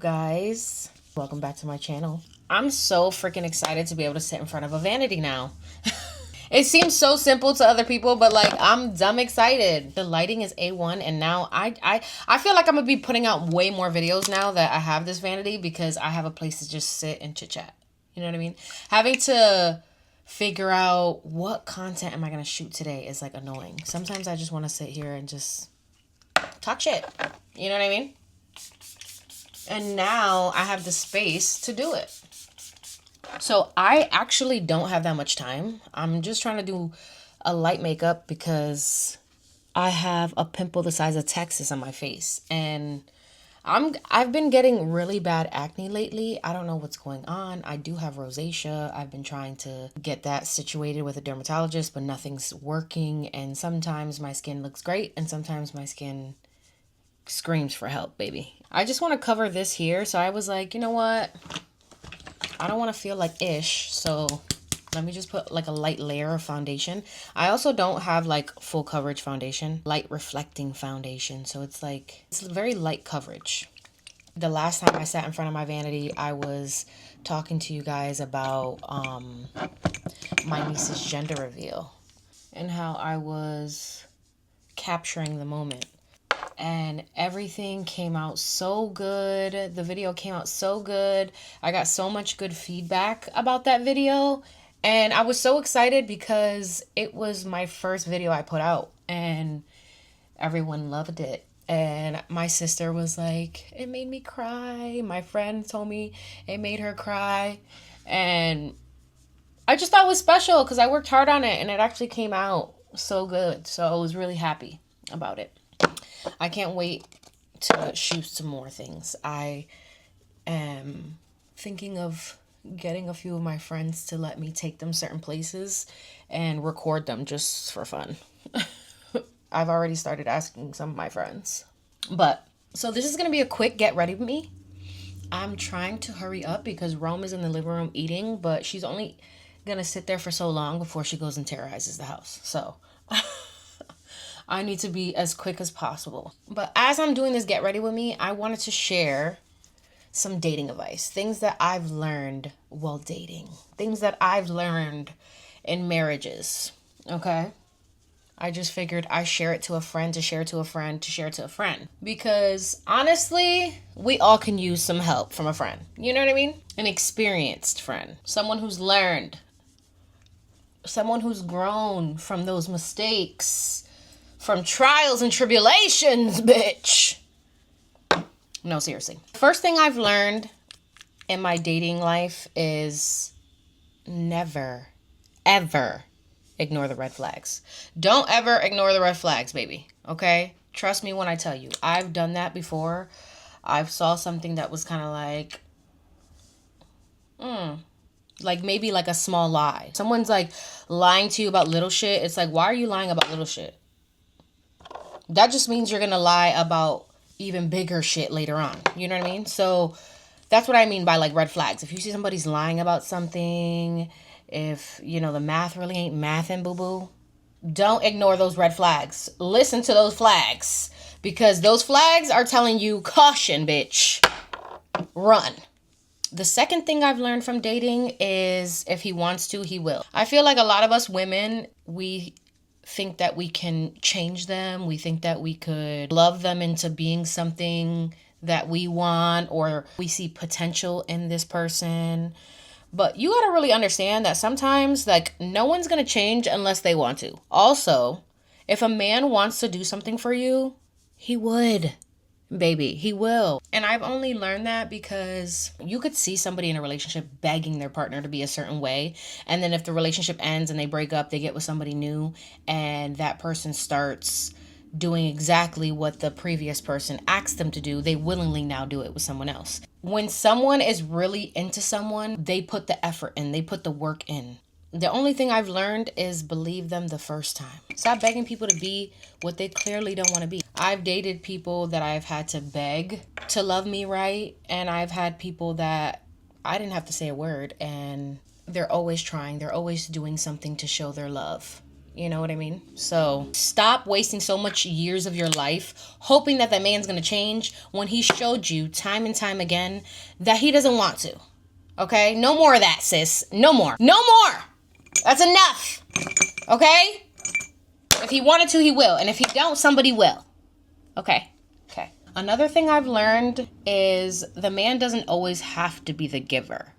guys? Welcome back to my channel. I'm so freaking excited to be able to sit in front of a vanity now. It seems so simple to other people, but like I'm dumb excited. The lighting is A1, and now I feel like I'm gonna be putting out way more videos now that I have this vanity because I have a place to just sit and chit chat. You know what I mean? Having to figure out what content am I gonna shoot today is like annoying. Sometimes I just want to sit here and just talk shit. You know what I mean? And now I have the space to do it. So I actually don't have that much time. I'm just trying to do a light makeup because I have a pimple the size of Texas on my face. And I've been getting really bad acne lately. I don't know what's going on. I do have rosacea. I've been trying to get that situated with a dermatologist, but nothing's working. And sometimes my skin looks great and sometimes my skin screams for help, baby. I just want to cover this here. So I was like, you know what? I don't want to feel like ish. So let me just put like a light layer of foundation. I also don't have like full coverage foundation, light reflecting foundation. So it's like, it's very light coverage. The last time I sat in front of my vanity, I was talking to you guys about my niece's gender reveal and how I was capturing the moment. And everything came out so good. The video came out so good. I got so much good feedback about that video. And I was so excited because it was my first video I put out. And everyone loved it. And my sister was like, it made me cry. My friend told me it made her cry. And I just thought it was special because I worked hard on it. And it actually came out so good. So I was really happy about it. I can't wait to shoot some more things. I am thinking of getting a few of my friends to let me take them certain places and record them just for fun. I've already started asking some of my friends. But, so this is going to be a quick get ready with me. I'm trying to hurry up because Rome is in the living room eating, but she's only going to sit there for so long before she goes and terrorizes the house. So I need to be as quick as possible. But as I'm doing this get ready with me, I wanted to share some dating advice. Things that I've learned while dating. Things that I've learned in marriages. Okay? I just figured I share it to a friend, to share it to a friend, to share it to a friend. Because honestly, we all can use some help from a friend. You know what I mean? An experienced friend. Someone who's learned. Someone who's grown from those mistakes. From trials and tribulations, bitch. No, seriously. First thing I've learned in my dating life is never, ever ignore the red flags. Don't ever ignore the red flags, baby. Okay? Trust me when I tell you. I've done that before. I've saw something that was kind of like maybe like a small lie. Someone's like lying to you about little shit. It's like, why are you lying about little shit? That just means you're going to lie about even bigger shit later on. You know what I mean? So that's what I mean by like red flags. If you see somebody's lying about something, if, you know, the math really ain't mathin', boo-boo, don't ignore those red flags. Listen to those flags because those flags are telling you, caution, bitch. Run. The second thing I've learned from dating is if he wants to, he will. I feel like a lot of us women, we think that we can change them. We think that we could love them into being something that we want, or we see potential in this person. But you gotta really understand that sometimes like no one's gonna change unless they want to. Also, if a man wants to do something for you, he would. Baby, he will. And I've only learned that because you could see somebody in a relationship begging their partner to be a certain way. And then if the relationship ends and they break up, they get with somebody new and that person starts doing exactly what the previous person asked them to do. They willingly now do it with someone else. When someone is really into someone, they put the effort in, they put the work in. The only thing I've learned is believe them the first time. Stop begging people to be what they clearly don't want to be. I've dated people that I've had to beg to love me right. And I've had people that I didn't have to say a word and they're always trying. They're always doing something to show their love. You know what I mean? So stop wasting so much years of your life hoping that man's going to change when he showed you time and time again that he doesn't want to. Okay? No more of that, sis. No more. No more. That's enough. Okay? If he wanted to, he will. And if he don't, somebody will. Okay? Okay. Another thing I've learned is the man doesn't always have to be the giver.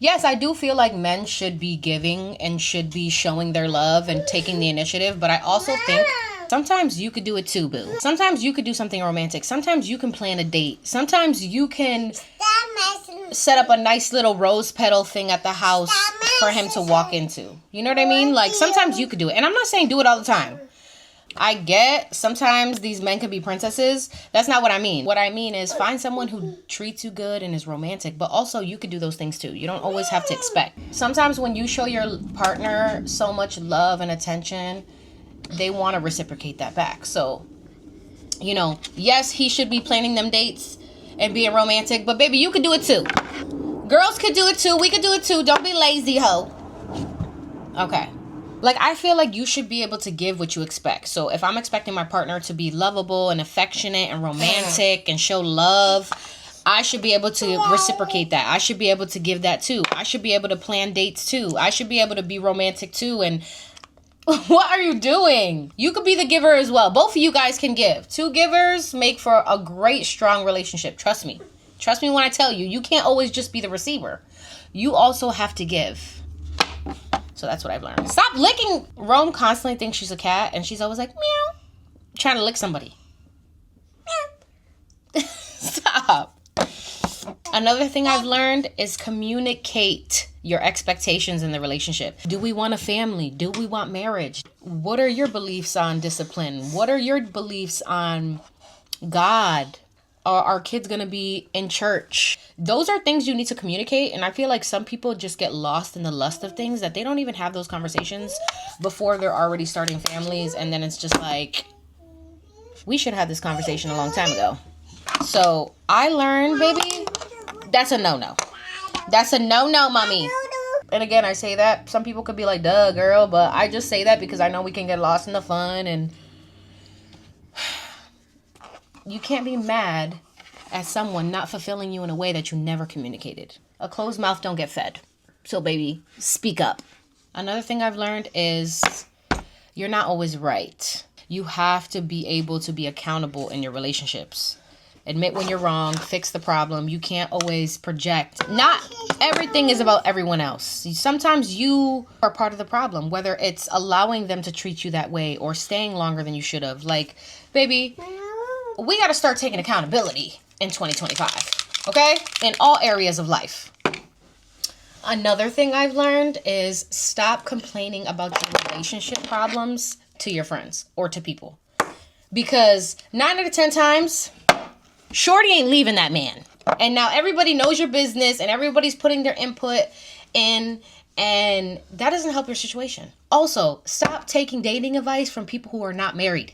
Yes, I do feel like men should be giving and should be showing their love and taking the initiative. But I also think sometimes you could do it too, boo. Sometimes you could do something romantic. Sometimes you can plan a date. Sometimes you can set up a nice little rose petal thing at the house for him to walk into. You know what I mean? Like, sometimes you could do it. And I'm not saying do it all the time. I get sometimes these men can be princesses. That's not what I mean. What I mean is find someone who treats you good and is romantic, but also you could do those things too. You don't always have to expect. Sometimes when you show your partner so much love and attention, they want to reciprocate that back. So, you know, yes, he should be planning them dates and being romantic, but baby, you could do it too. Girls could do it too. We could do it too. Don't be lazy, ho. Okay. Like, I feel like you should be able to give what you expect. So if I'm expecting my partner to be lovable and affectionate and romantic and show love, I should be able to reciprocate that. I should be able to give that too. I should be able to plan dates too. I should be able to be romantic too. And what are you doing? You could be the giver as well. Both of you guys can give. Two givers make for a great, strong relationship. Trust me. Trust me when I tell you, you can't always just be the receiver. You also have to give. So that's what I've learned. Stop licking. Rome constantly thinks she's a cat, and she's always like, meow, trying to lick somebody. Stop. Another thing I've learned is communicate your expectations in the relationship. Do we want a family? Do we want marriage? What are your beliefs on discipline? What are your beliefs on God? Are our kids going to be in church? Those are things you need to communicate. And I feel like some people just get lost in the lust of things that they don't even have those conversations before they're already starting families. And then it's just like, we should have this conversation a long time ago. So I learned, baby, that's a no-no. That's a no-no, mommy. And again, I say that. Some people could be like, duh, girl. But I just say that because I know we can get lost in the fun. And you can't be mad at someone not fulfilling you in a way that you never communicated. A closed mouth don't get fed. So baby, speak up. Another thing I've learned is you're not always right. You have to be able to be accountable in your relationships. Admit when you're wrong, fix the problem. You can't always project. Not everything is about everyone else. Sometimes you are part of the problem, whether it's allowing them to treat you that way or staying longer than you should have. Like, baby, we got to start taking accountability in 2025, okay? In all areas of life. Another thing I've learned is stop complaining about your relationship problems to your friends or to people. Because 9 out of 10 times, shorty ain't leaving that man. And now everybody knows your business and everybody's putting their input in, and that doesn't help your situation. Also, stop taking dating advice from people who are not married.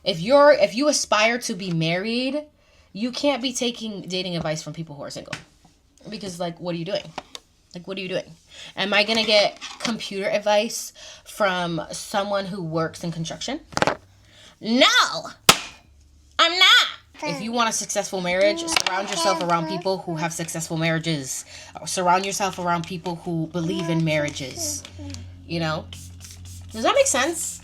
If you aspire to be married, you can't be taking dating advice from people who are single. Because, like, what are you doing? Like, what are you doing? Am I going to get computer advice from someone who works in construction? No, I'm not. If you want a successful marriage, surround yourself around people who have successful marriages. Surround yourself around people who believe in marriages. You know? Does that make sense?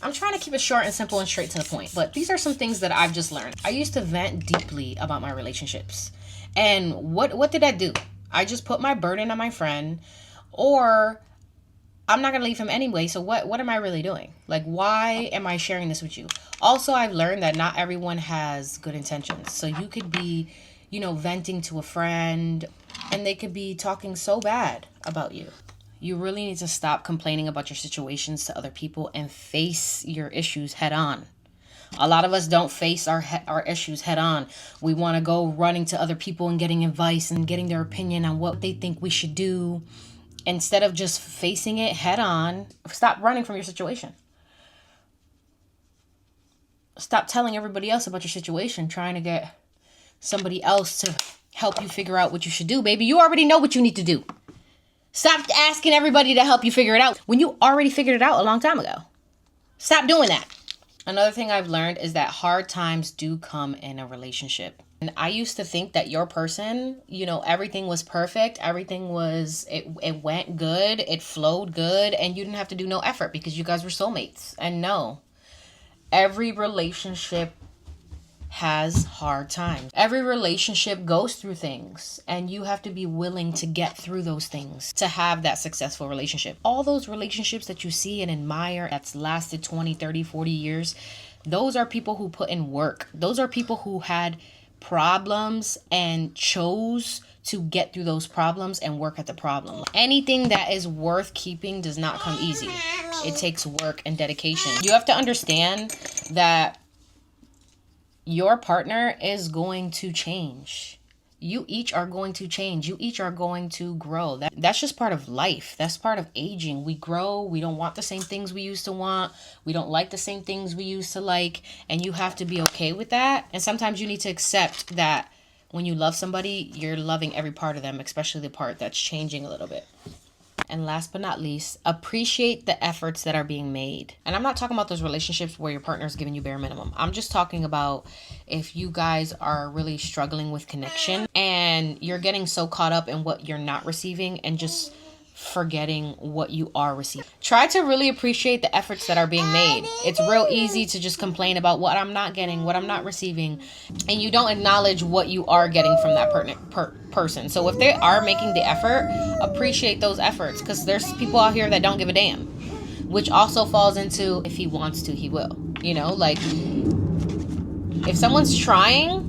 I'm trying to keep it short and simple and straight to the point. But these are some things that I've just learned. I used to vent deeply about my relationships. And what did I do? I just put my burden on my friend, or I'm not going to leave him anyway. So what am I really doing? Like, why am I sharing this with you? Also, I've learned that not everyone has good intentions. So you could be, venting to a friend and they could be talking so bad about you. You really need to stop complaining about your situations to other people and face your issues head on. A lot of us don't face our issues head on. We want to go running to other people and getting advice and getting their opinion on what they think we should do. Instead of just facing it head on, stop running from your situation. Stop telling everybody else about your situation, trying to get somebody else to help you figure out what you should do. Baby, you already know what you need to do. Stop asking everybody to help you figure it out when you already figured it out a long time ago. Stop doing that. Another thing I've learned is that hard times do come in a relationship. And I used to think that your person, you know, everything was perfect. Everything was, it went good. It flowed good. And you didn't have to do no effort because you guys were soulmates. And no, every relationship has hard times. Every relationship goes through things, and you have to be willing to get through those things to have that successful relationship. All those relationships that you see and admire that's lasted 20, 30, 40 years, those are people who put in work. Those are people who had problems and chose to get through those problems and work at the problem. Anything that is worth keeping does not come easy. It takes work and dedication. You have to understand that your partner is going to change. You each are going to change. You each are going to grow. That's just part of life. That's part of aging. We grow. We don't want the same things we used to want. We don't like the same things we used to like. And you have to be okay with that. And sometimes you need to accept that when you love somebody, you're loving every part of them, especially the part that's changing a little bit. And last but not least, appreciate the efforts that are being made. And I'm not talking about those relationships where your partner is giving you bare minimum. I'm just talking about if you guys are really struggling with connection and you're getting so caught up in what you're not receiving and just forgetting what you are receiving. Try to really appreciate the efforts that are being made. It's real easy to just complain about what I'm not getting, what I'm not receiving, and you don't acknowledge what you are getting from that person. So if they are making the effort, appreciate those efforts, because there's people out here that don't give a damn, which also falls into if he wants to, he will. You know, like if someone's trying,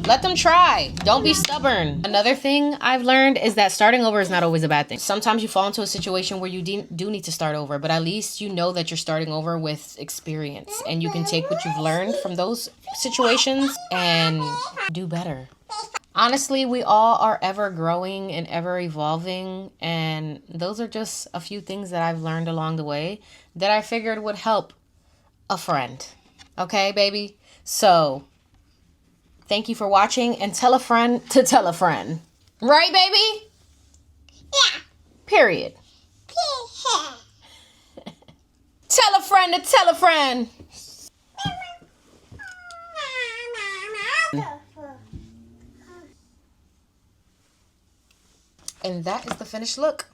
let them try. Don't be stubborn. Another thing I've learned is that starting over is not always a bad thing. Sometimes you fall into a situation where you do need to start over, but at least you know that you're starting over with experience, and you can take what you've learned from those situations and do better. Honestly, we all are ever growing and ever evolving, and those are just a few things that I've learned along the way that I figured would help a friend. Okay, baby? So thank you for watching, and tell a friend to tell a friend. Right, baby? Yeah. Period. Tell a friend to tell a friend. And that is the finished look.